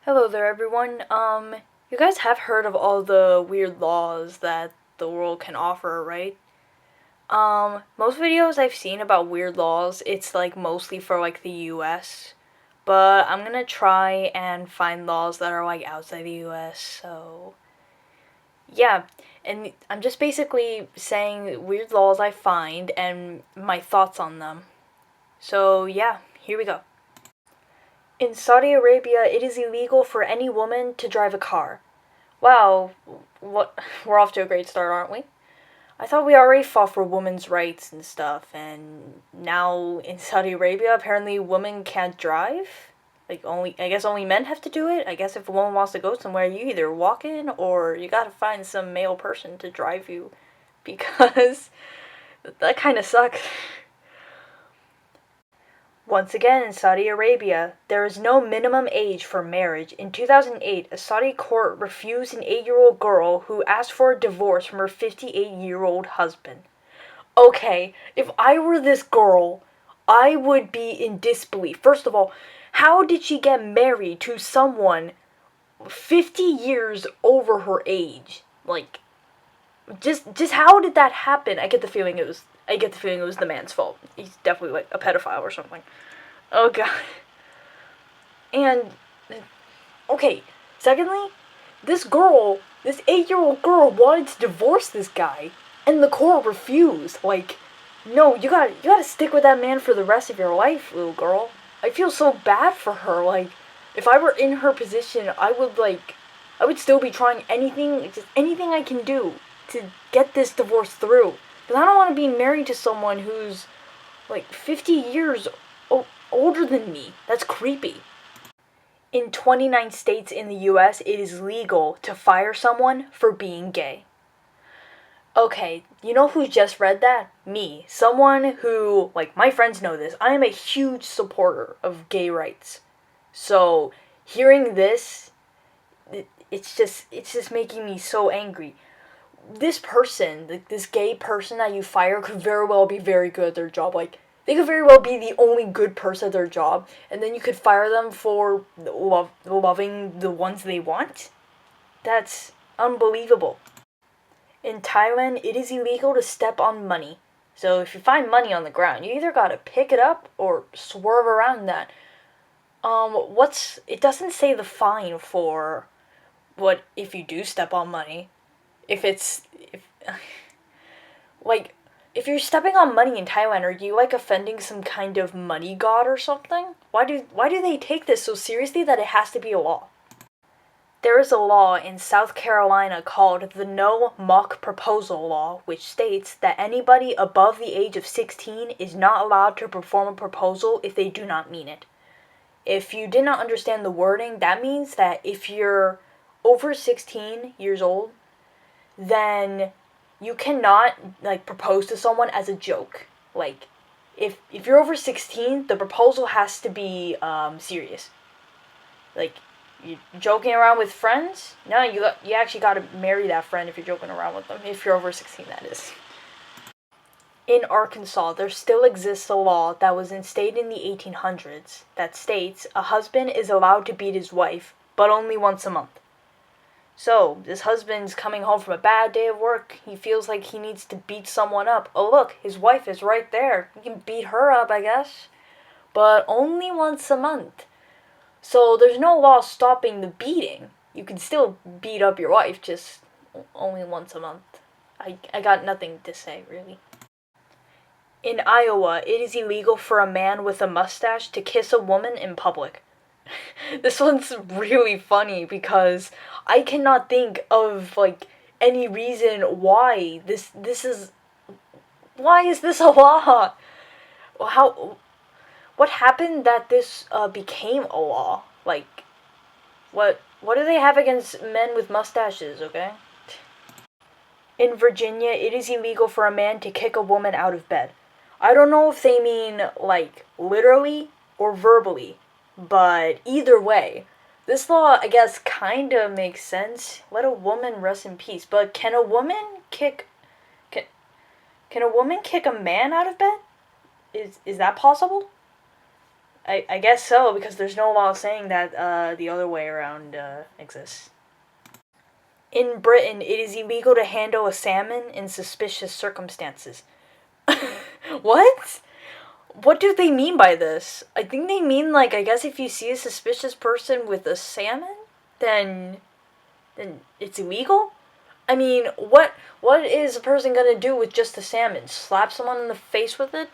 Hello there, everyone. You guys have heard of all the weird laws that the world can offer, right? Most videos I've seen about weird laws, it's like mostly for like the US, but I'm gonna try and find laws that are like outside the US, so yeah. And I'm just basically saying weird laws I find and my thoughts on them. So yeah, here we go. In Saudi Arabia, it is illegal for any woman to drive a car. Wow, what we're off to a great start, aren't we? I thought we already fought for women's rights and stuff, and now in Saudi Arabia, apparently women can't drive. I guess only men have to do it. I guess if a woman wants to go somewhere, you either walk in or you gotta find some male person to drive you, because that kind of sucks. Once again, in Saudi Arabia, there is no minimum age for marriage. In 2008, a Saudi court refused an 8-year-old girl who asked for a divorce from her 58-year-old husband. Okay, if I were this girl, I would be in disbelief. First of all, how did she get married to someone 50 years over her age? Like, just how did that happen? I get the feeling it was the man's fault. He's definitely like a pedophile or something. Oh god. And okay, secondly, this 8-year-old girl wanted to divorce this guy, and the court refused. Like, no, you gotta stick with that man for the rest of your life, little girl. I feel so bad for her. Like, if I were in her position, I would still be trying anything I can do to get this divorce through. Because I don't want to be married to someone who's like 50 years older than me. That's creepy. In 29 states in the US, it is legal to fire someone for being gay. Okay, you know who just read that? Me. Someone who, like, my friends know this. I am a huge supporter of gay rights. So, hearing this, it's just making me so angry. This person, this gay person that you fire could very well be very good at their job. Like, they could very well be the only good person at their job, and then you could fire them for loving the ones they want? That's unbelievable. In Thailand, it is illegal to step on money. So if you find money on the ground, you either gotta pick it up or swerve around that. It doesn't say the fine for what if you do step on money. If like if you're stepping on money in Thailand, are you like offending some kind of money god or something? Why do they take this so seriously that it has to be a law? There is a law in South Carolina called the No Mock Proposal Law, which states that anybody above the age of 16 is not allowed to perform a proposal if they do not mean it. If you did not understand the wording, that means that if you're over 16 years old, then you cannot like propose to someone as a joke. Like, if you're over 16, the proposal has to be serious. Like, you joking around with friends? No, you actually got to marry that friend if you're joking around with them. If you're over 16, that is. In Arkansas, there still exists a law that was instated in the 1800s that states a husband is allowed to beat his wife, but only once a month. So, this husband's coming home from a bad day of work. He feels like he needs to beat someone up. Oh, look, his wife is right there. He can beat her up, I guess. But only once a month. So, there's no law stopping the beating. You can still beat up your wife, just only once a month. I got nothing to say, really. In Iowa, it is illegal for a man with a mustache to kiss a woman in public. This one's really funny because I cannot think of like any reason why why is this a law? How what happened that this became a law? Like, what do they have against men with mustaches, okay? In Virginia, it is illegal for a man to kick a woman out of bed. I don't know if they mean like literally or verbally, but either way, this law, I guess, kind of makes sense. Let a woman rest in peace. But can can a woman kick a man out of bed? Is that possible? I guess so, because there's no law saying that the other way around exists. In Britain, it is illegal to handle a salmon in suspicious circumstances. What? What do they mean by this? I think they mean, like, I guess if you see a suspicious person with a salmon, then it's illegal? I mean, what is a person gonna do with just a salmon? Slap someone in the face with it?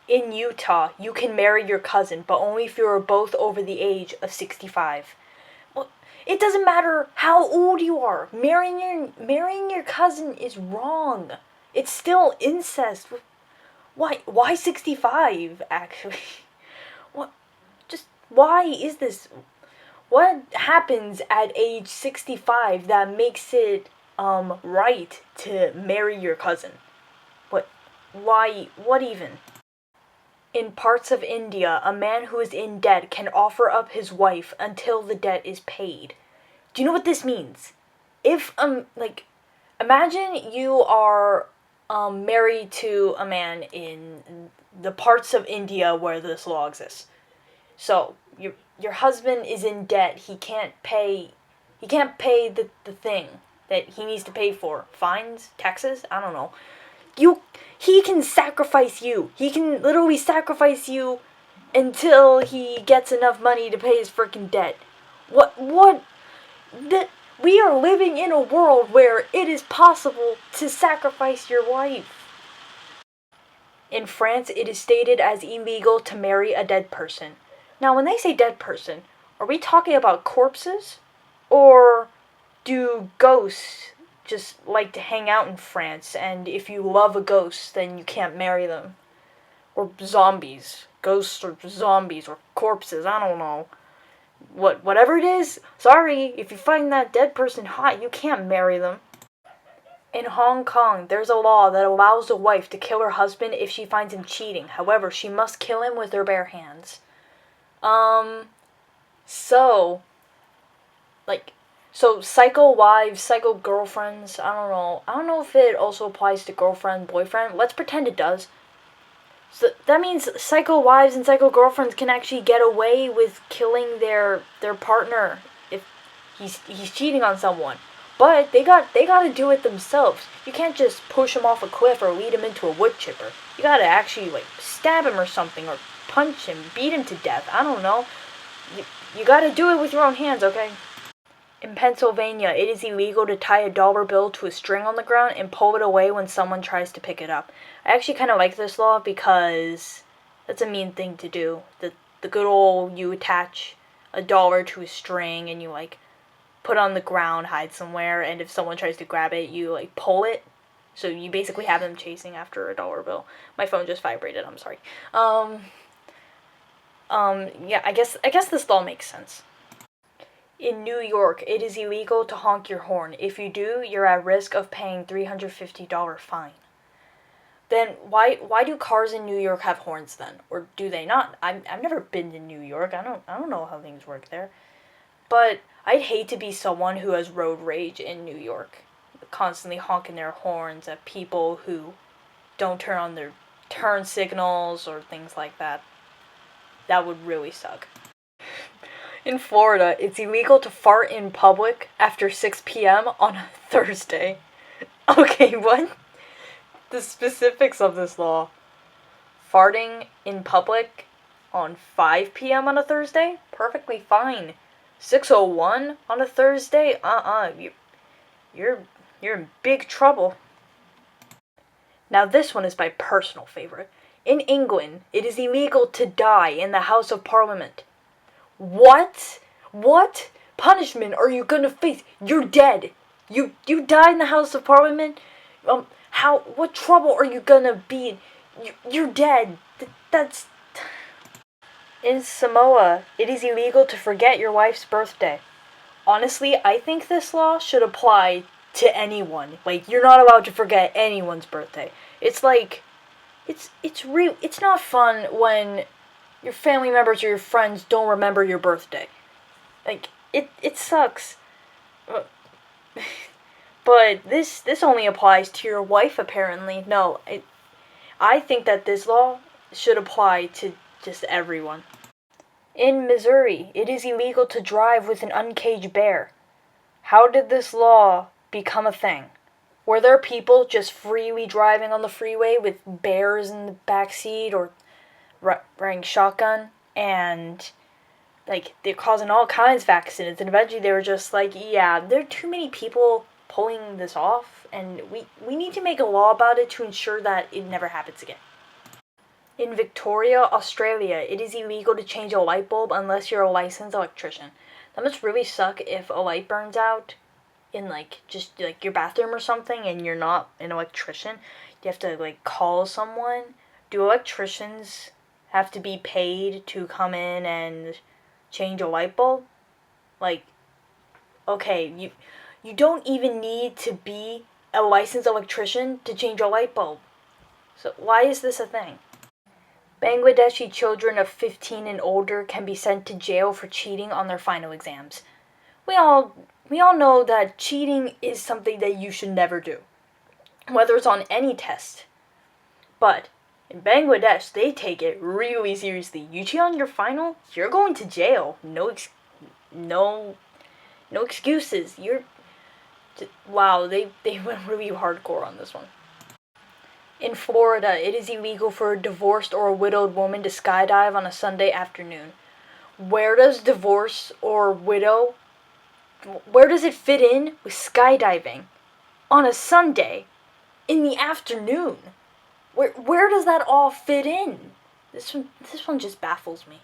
In Utah, you can marry your cousin, but only if you are both over the age of 65. Well, it doesn't matter how old you are. Marrying your cousin is wrong. It's still incest. Why 65 actually? What just why is this? What happens at age 65 that makes it right to marry your cousin? What even? In parts of India, a man who is in debt can offer up his wife until the debt is paid. Do you know what this means? If like imagine you are married to a man in the parts of India where this law exists. So your husband is in debt. He can't pay the thing that he needs to pay for. Fines, taxes, I don't know. He can sacrifice you. He can literally sacrifice you until he gets enough money to pay his freaking debt. What that we are living in a world where it is possible to sacrifice your wife. In France, it is stated as illegal to marry a dead person. Now, when they say dead person, are we talking about corpses? Or do ghosts just like to hang out in France, and if you love a ghost, then you can't marry them? Or zombies. Ghosts or zombies or corpses, I don't know. Whatever it is, sorry, if you find that dead person hot, you can't marry them. In Hong Kong, there's a law that allows a wife to kill her husband if she finds him cheating. However, she must kill him with her bare hands. So, like, so psycho wives, psycho girlfriends, I don't know. I don't know if it also applies to girlfriend, boyfriend. Let's pretend it does. So that means psycho wives and psycho girlfriends can actually get away with killing their partner if he's cheating on someone. But they gotta do it themselves. You can't just push him off a cliff or lead him into a wood chipper. You gotta actually like stab him or something, or punch him, beat him to death. I don't know. You gotta do it with your own hands, okay? In Pennsylvania, it is illegal to tie a dollar bill to a string on the ground and pull it away when someone tries to pick it up. I actually kind of like this law because that's a mean thing to do. The good old, you attach a dollar to a string and you like put it on the ground, hide somewhere, and if someone tries to grab it, you like pull it. So you basically have them chasing after a dollar bill. My phone just vibrated, I'm sorry. Yeah, I guess this law makes sense. In New York, it is illegal to honk your horn. If you do, you're at risk of paying $350 fine. Then why do cars in New York have horns then? Or do they not? I've never been to New York. I don't know how things work there. But I'd hate to be someone who has road rage in New York, constantly honking their horns at people who don't turn on their turn signals or things like that. That would really suck. In Florida, it's illegal to fart in public after 6 p.m. on a Thursday. Okay, what? The specifics of this law. Farting in public on 5 p.m. on a Thursday? Perfectly fine. 6:01 on a Thursday? You're in big trouble. Now this one is my personal favorite. In England, it is illegal to die in the House of Parliament. What? What punishment are you gonna face? You're dead. You die in the House of Parliament? What trouble are you gonna be in? You're dead. That's... In Samoa, it is illegal to forget your wife's birthday. Honestly, I think this law should apply to anyone. Like, you're not allowed to forget anyone's birthday. It's like, it's not fun when your family members or your friends don't remember your birthday. Like, it sucks. But this only applies to your wife, apparently. No, I think that this law should apply to just everyone. In Missouri, it is illegal to drive with an uncaged bear. How did this law become a thing? Were there people just freely driving on the freeway with bears in the back seat or riding shotgun and like they're causing all kinds of accidents, and eventually they were just like, yeah, there are too many people pulling this off, and we need to make a law about it to ensure that it never happens again. In Victoria, Australia, it is illegal to change a light bulb unless you're a licensed electrician. That must really suck if a light burns out in like just like your bathroom or something and you're not an electrician. You have to like call someone. Do electricians have to be paid to come in and change a light bulb? Like, okay, you don't even need to be a licensed electrician to change a light bulb. So why is this a thing? Bangladeshi children of 15 and older can be sent to jail for cheating on their final exams. We all know that cheating is something that you should never do, whether it's on any test. But in Bangladesh, they take it really seriously. You cheat on your final, you're going to jail. No excuses. Wow, they went really hardcore on this one. In Florida, it is illegal for a divorced or a widowed woman to skydive on a Sunday afternoon. Where does divorce or widow, where does it fit in with skydiving? On a Sunday? In the afternoon? Where does that all fit in? This one just baffles me.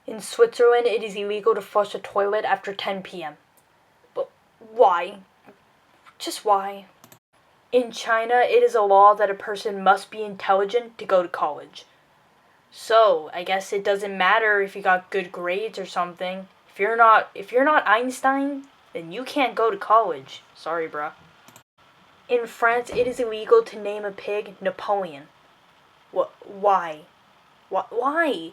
In Switzerland, it is illegal to flush a toilet after 10 p.m. But why? Just why? In China, it is a law that a person must be intelligent to go to college. So, I guess it doesn't matter if you got good grades or something. If you're not Einstein, then you can't go to college. Sorry, bruh. In France, it is illegal to name a pig Napoleon. Why? Why?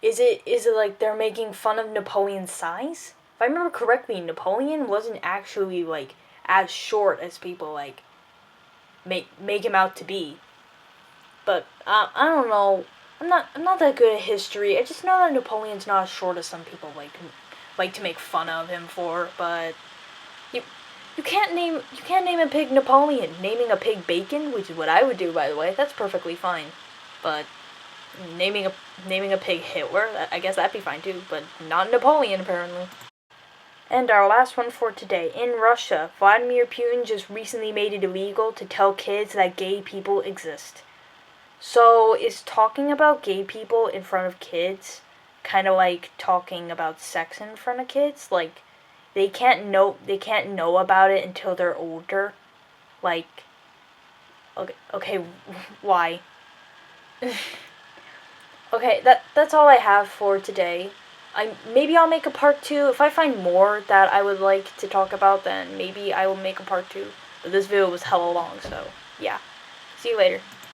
Is it like they're making fun of Napoleon's size? If I remember correctly, Napoleon wasn't actually like as short as people like make him out to be. But I don't know. I'm not that good at history. I just know that Napoleon's not as short as some people like to make fun of him for. But you can't name a pig Napoleon. Naming a pig Bacon, which is what I would do, by the way, that's perfectly fine. But naming a pig Hitler, I guess that'd be fine too. But not Napoleon apparently. And our last one for today. In Russia, Vladimir Putin just recently made it illegal to tell kids that gay people exist. So, is talking about gay people in front of kids kind of like talking about sex in front of kids? Like, they can't know about it until they're older. Like, okay, why? Okay, that's all I have for today. Maybe I'll make a part 2. If I find more that I would like to talk about, then maybe I will make a part 2. But this video was hella long, so yeah. See you later.